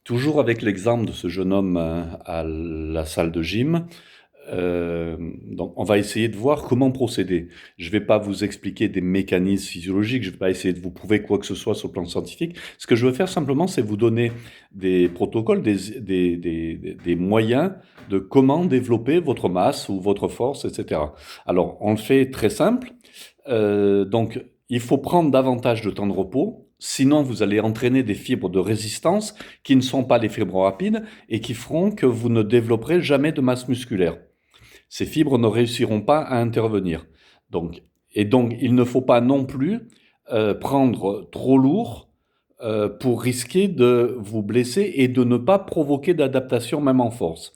Toujours avec l'exemple de ce jeune homme à la salle de gym, donc on va essayer de voir comment procéder. Je ne vais pas vous expliquer des mécanismes physiologiques, je ne vais pas essayer de vous prouver quoi que ce soit sur le plan scientifique. Ce que je veux faire simplement, c'est vous donner des protocoles, des moyens de comment développer votre masse ou votre force, etc. Alors, on le fait très simple. Donc, il faut prendre davantage de temps de repos, sinon vous allez entraîner des fibres de résistance qui ne sont pas les fibres rapides et qui feront que vous ne développerez jamais de masse musculaire. Ces fibres ne réussiront pas à intervenir. Donc, donc, il ne faut pas non plus prendre trop lourd pour risquer de vous blesser et de ne pas provoquer d'adaptation même en force.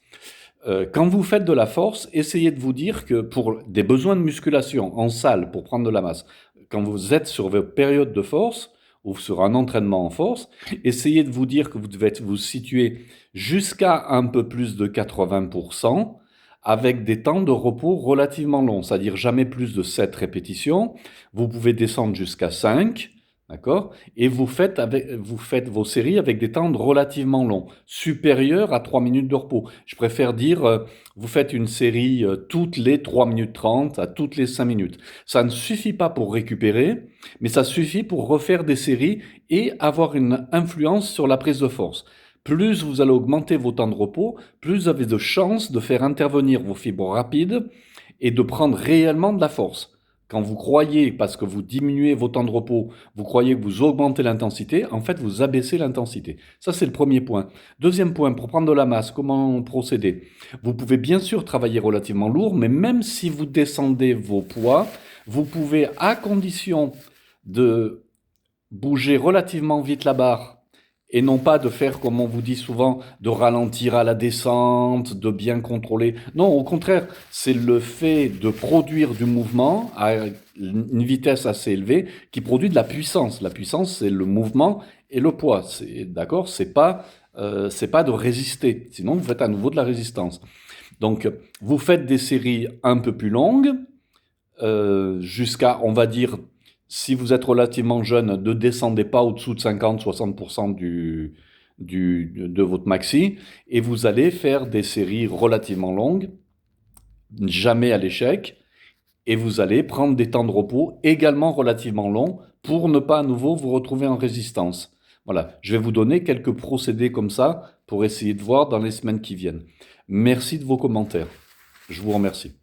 Quand vous faites de la force, essayez de vous dire que pour des besoins de musculation en salle, pour prendre de la masse, quand vous êtes sur vos périodes de force ou sur un entraînement en force, essayez de vous dire que vous devez vous situer jusqu'à un peu plus de 80% avec des temps de repos relativement longs, c'est-à-dire jamais plus de 7 répétitions. Vous pouvez descendre jusqu'à 5. D'accord? Et vous faites vos séries avec des temps relativement longs, supérieurs à 3 minutes de repos. Je préfère dire, vous faites une série toutes les 3 minutes 30 à toutes les 5 minutes. Ça ne suffit pas pour récupérer, mais ça suffit pour refaire des séries et avoir une influence sur la prise de force. Plus vous allez augmenter vos temps de repos, plus vous avez de chances de faire intervenir vos fibres rapides et de prendre réellement de la force. Quand vous croyez, parce que vous diminuez vos temps de repos, vous croyez que vous augmentez l'intensité, en fait, vous abaissez l'intensité. Ça, c'est le premier point. Deuxième point, pour prendre de la masse, comment procéder? Vous pouvez bien sûr travailler relativement lourd, mais même si vous descendez vos poids, vous pouvez, à condition de bouger relativement vite la barre et non pas de faire, comme on vous dit souvent, de ralentir à la descente, de bien contrôler. Non, au contraire, c'est le fait de produire du mouvement à une vitesse assez élevée qui produit de la puissance. La puissance, c'est le mouvement et le poids. D'accord? C'est pas de résister. Sinon, vous faites à nouveau de la résistance. Donc, vous faites des séries un peu plus longues, jusqu'à, on va dire, si vous êtes relativement jeune, ne descendez pas au-dessous de 50-60% de votre maxi, et vous allez faire des séries relativement longues, jamais à l'échec, et vous allez prendre des temps de repos également relativement longs pour ne pas à nouveau vous retrouver en résistance. Voilà, je vais vous donner quelques procédés comme ça pour essayer de voir dans les semaines qui viennent. Merci de vos commentaires. Je vous remercie.